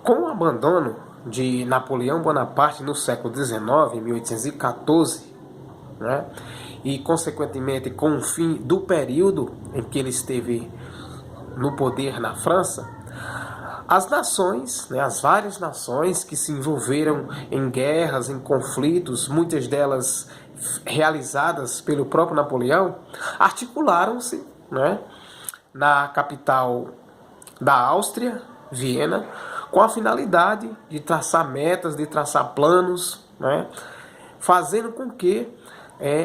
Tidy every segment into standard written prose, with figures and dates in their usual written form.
Com o abandono de Napoleão Bonaparte no século XIX, em 1814, né, e consequentemente com o fim do período em que ele esteve no poder na França, as nações, né, as várias nações que se envolveram em guerras, em conflitos, muitas delas realizadas pelo próprio Napoleão, articularam-se, né, na capital da Áustria, Viena, com a finalidade de traçar metas, de traçar planos, né, fazendo com que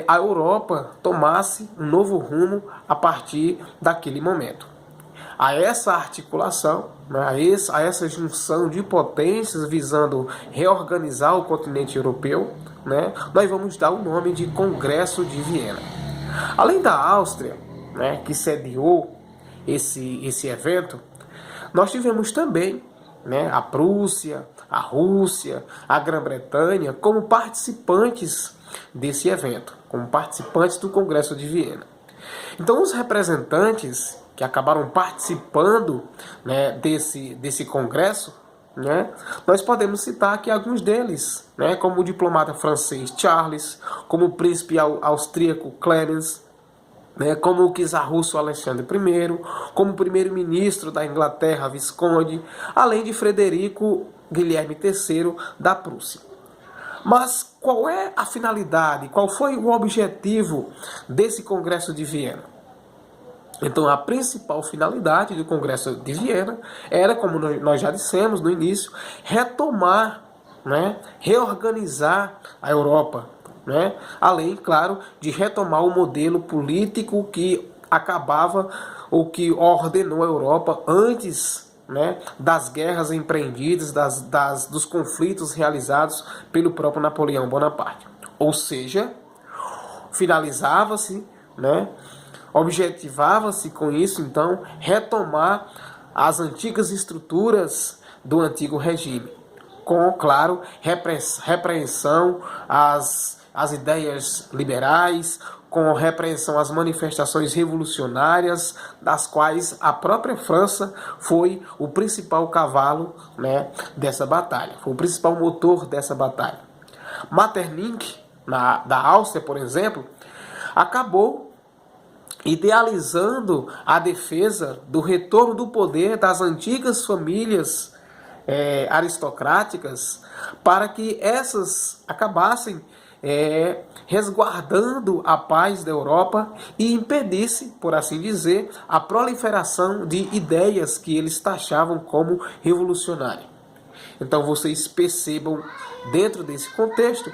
a Europa tomasse um novo rumo a partir daquele momento. A essa articulação, né, a essa junção de potências visando reorganizar o continente europeu, né, nós vamos dar o nome de Congresso de Viena. Além da Áustria, né, que sediou esse evento, nós tivemos também, né, a Prússia, a Rússia, a Grã-Bretanha como participantes desse evento, como participantes do Congresso de Viena. Então, os representantes que acabaram participando, né, desse congresso, né, nós podemos citar aqui alguns deles, né, como o diplomata francês Charles, como o príncipe austríaco Clemens, né, como o czar russo Alexandre I, como o primeiro-ministro da Inglaterra Visconde, além de Frederico Guilherme III da Prússia. Mas qual é a finalidade, qual foi o objetivo desse Congresso de Viena? Então, a principal finalidade do Congresso de Viena era, como nós já dissemos no início, retomar, né, reorganizar a Europa, né, além, claro, de retomar o modelo político que acabava ou que ordenou a Europa antes, né, das guerras empreendidas, dos conflitos realizados pelo próprio Napoleão Bonaparte. Ou seja, finalizava-se, né, objetivava-se com isso, então, retomar as antigas estruturas do antigo regime, com, claro, repreensão às ideias liberais, com repreensão às manifestações revolucionárias, das quais a própria França foi o principal cavalo, né, dessa batalha, foi o principal motor dessa batalha. Metternich, da Áustria, por exemplo, acabou idealizando a defesa do retorno do poder das antigas famílias aristocráticas para que essas acabassem resguardando a paz da Europa e impedisse, por assim dizer, a proliferação de ideias que eles taxavam como revolucionárias. Então vocês percebam, dentro desse contexto,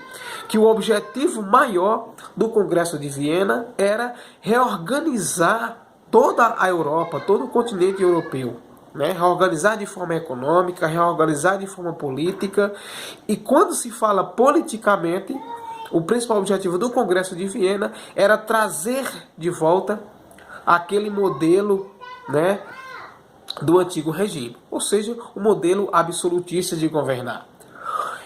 que o objetivo maior do Congresso de Viena era reorganizar toda a Europa, todo o continente europeu, né? Reorganizar de forma econômica, reorganizar de forma política. E quando se fala politicamente, o principal objetivo do Congresso de Viena era trazer de volta aquele modelo, né, do antigo regime, ou seja, o modelo absolutista de governar.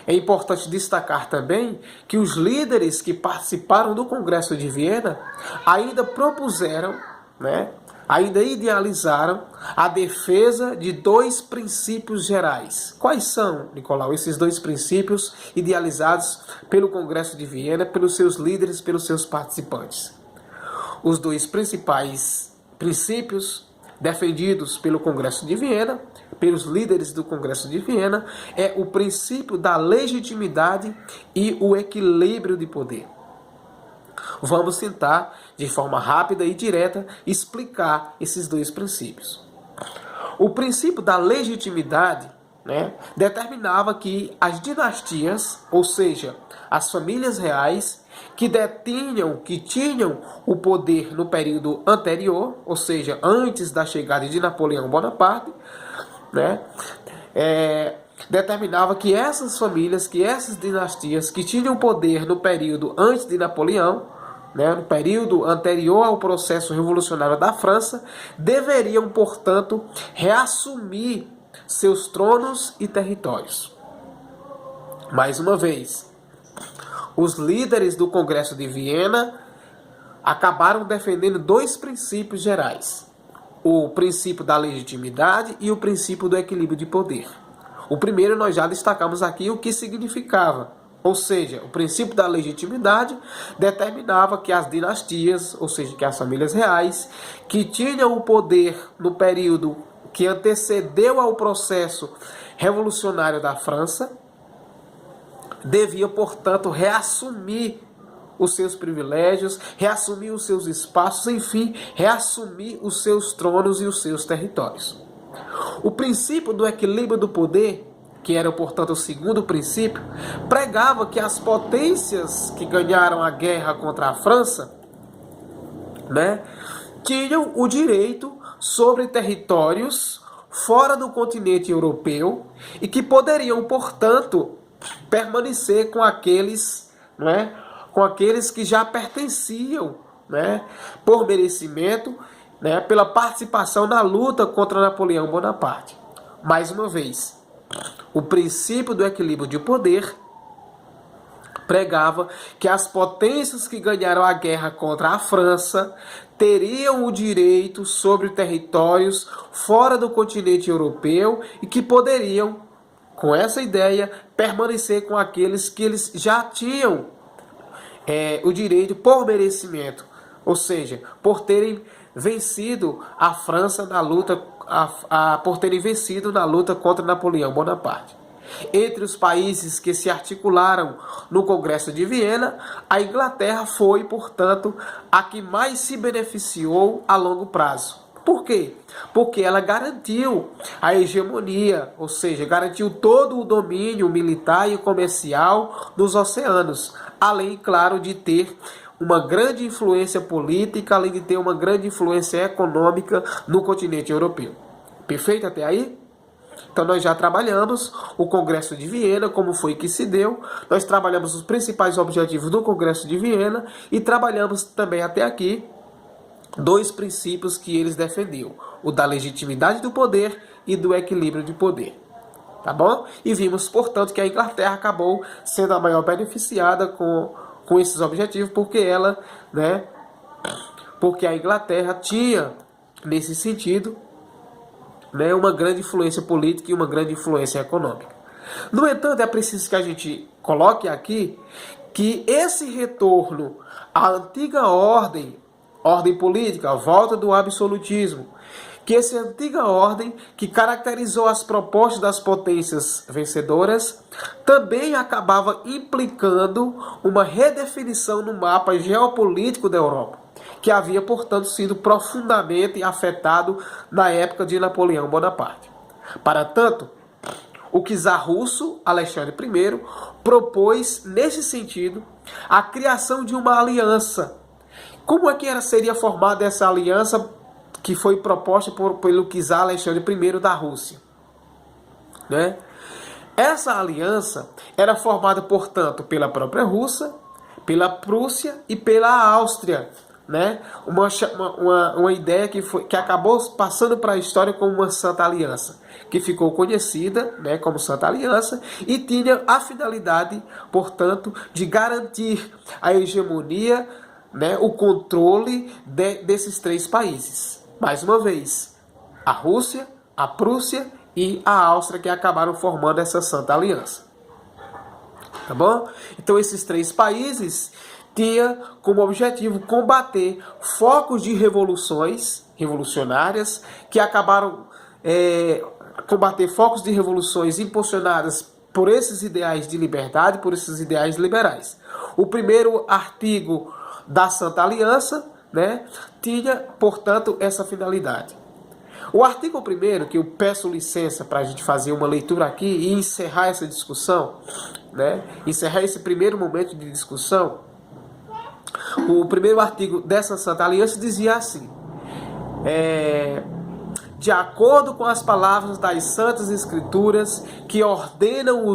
É importante destacar também que os líderes que participaram do Congresso de Viena ainda propuseram, né, ainda idealizaram a defesa de dois princípios gerais. Quais são, Nicolau, esses dois princípios idealizados pelo Congresso de Viena, pelos seus líderes, pelos seus participantes? Os dois principais princípios defendidos pelo Congresso de Viena, pelos líderes do Congresso de Viena, é o princípio da legitimidade e o equilíbrio de poder. Vamos tentar, de forma rápida e direta, explicar esses dois princípios. O princípio da legitimidade, né, determinava que as dinastias, ou seja, as famílias reais, que tinham o poder no período anterior, ou seja, antes da chegada de Napoleão Bonaparte, né, determinava que essas famílias, que essas dinastias que tinham poder no período antes de Napoleão, né, no período anterior ao processo revolucionário da França, deveriam, portanto, reassumir seus tronos e territórios. Mais uma vez, os líderes do Congresso de Viena acabaram defendendo dois princípios gerais: o princípio da legitimidade e o princípio do equilíbrio de poder. O primeiro nós já destacamos aqui o que significava. Ou seja, o princípio da legitimidade determinava que as dinastias, ou seja, que as famílias reais, que tinham o poder no período que antecedeu ao processo revolucionário da França, deviam, portanto, reassumir os seus privilégios, reassumir os seus espaços, enfim, reassumir os seus tronos e os seus territórios. O princípio do equilíbrio do poder, que era, portanto, o segundo princípio, pregava que as potências que ganharam a guerra contra a França, tinham o direito sobre territórios fora do continente europeu e que poderiam, portanto, permanecer com aqueles, com aqueles que já pertenciam, por merecimento, pela participação na luta contra Napoleão Bonaparte. Mais uma vez, o princípio do equilíbrio de poder pregava que as potências que ganharam a guerra contra a França teriam o direito sobre territórios fora do continente europeu e que poderiam, com essa ideia, permanecer com aqueles que eles já tinham o direito por merecimento, ou seja, por terem vencido a França na luta, por terem vencido na luta contra Napoleão Bonaparte. Entre os países que se articularam no Congresso de Viena, a Inglaterra foi, portanto, a que mais se beneficiou a longo prazo. Por quê? Porque ela garantiu a hegemonia, ou seja, garantiu todo o domínio militar e comercial nos oceanos, além, claro, de ter uma grande influência política, além de ter uma grande influência econômica no continente europeu. Perfeito até aí? Então nós já trabalhamos o Congresso de Viena, como foi que se deu, nós trabalhamos os principais objetivos do Congresso de Viena e trabalhamos também até aqui dois princípios que eles defendiam, o da legitimidade do poder e do equilíbrio de poder. Tá bom? E vimos, portanto, que a Inglaterra acabou sendo a maior beneficiada com esses objetivos, porque ela, porque a Inglaterra tinha, nesse sentido, uma grande influência política e uma grande influência econômica. No entanto, é preciso que a gente coloque aqui que esse retorno à antiga ordem política, a volta do absolutismo, que essa antiga ordem que caracterizou as propostas das potências vencedoras, também acabava implicando uma redefinição no mapa geopolítico da Europa, que havia, portanto, sido profundamente afetado na época de Napoleão Bonaparte. Para tanto, o czar russo, Alexandre I, propôs, nesse sentido, a criação de uma aliança. Como é que seria formada essa aliança que foi proposta pelo czar Alexandre I da Rússia? Essa aliança era formada, portanto, pela própria Rússia, pela Prússia e pela Áustria. Uma ideia que acabou passando para a história como uma Santa Aliança, que ficou conhecida como Santa Aliança e tinha a finalidade, portanto, de garantir a hegemonia, o controle desses três países. Mais uma vez, a Rússia, a Prússia e a Áustria, que acabaram formando essa Santa Aliança. Tá bom? Então esses três países tinha como objetivo combater focos de revolucionárias que acabaram combater focos de revoluções impulsionadas por esses ideais de liberdade, por esses ideais liberais. O primeiro artigo da Santa Aliança, tinha, portanto, essa finalidade. O artigo 1º, que eu peço licença para a gente fazer uma leitura aqui e encerrar essa discussão, encerrar esse primeiro momento de discussão, o primeiro artigo dessa Santa Aliança dizia assim: de acordo com as palavras das Santas Escrituras, que ordenam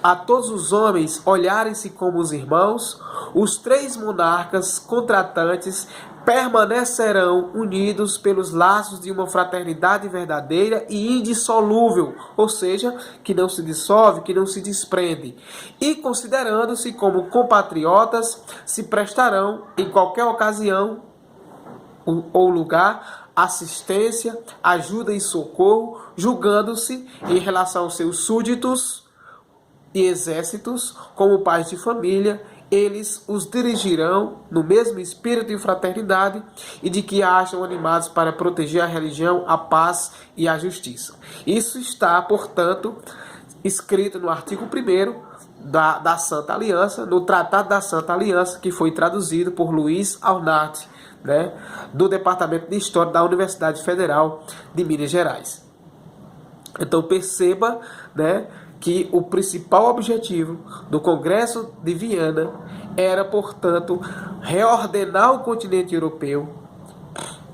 a todos os homens olharem-se como os irmãos, os três monarcas contratantes permanecerão unidos pelos laços de uma fraternidade verdadeira e indissolúvel, ou seja, que não se dissolve, que não se desprende, e considerando-se como compatriotas, se prestarão em qualquer ocasião ou lugar assistência, ajuda e socorro, julgando-se em relação aos seus súditos e exércitos como pais de família. Eles os dirigirão no mesmo espírito de fraternidade e de que acham animados para proteger a religião, a paz e a justiça. Isso está, portanto, escrito no artigo 1º da Santa Aliança, no Tratado da Santa Aliança, que foi traduzido por Luiz Arnott, né, do Departamento de História da Universidade Federal de Minas Gerais. Então perceba, né, que o principal objetivo do Congresso de Viena era, portanto, reordenar o continente europeu,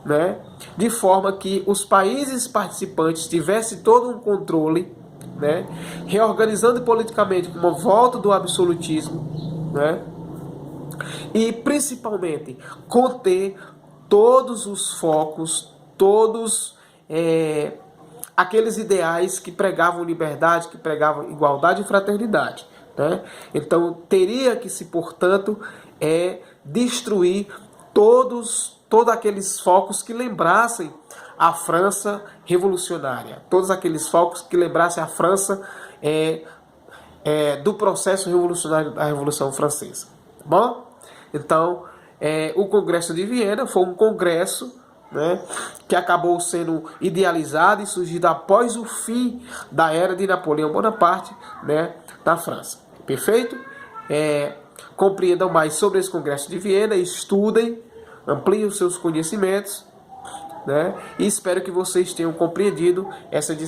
né, de forma que os países participantes tivessem todo um controle, né, reorganizando politicamente como volta do absolutismo, né, e principalmente conter todos os focos, todos aqueles ideais que pregavam liberdade, que pregavam igualdade e fraternidade, né? Então teria que se, portanto, destruir todos aqueles focos que lembrassem a França revolucionária, todos aqueles focos que lembrassem a França do processo revolucionário da Revolução Francesa. Tá bom? Então, o Congresso de Viena foi um congresso, né, que acabou sendo idealizado e surgido após o fim da era de Napoleão Bonaparte, né, na França. Perfeito? Compreendam mais sobre esse Congresso de Viena, estudem, ampliem os seus conhecimentos, né, e espero que vocês tenham compreendido essa discussão.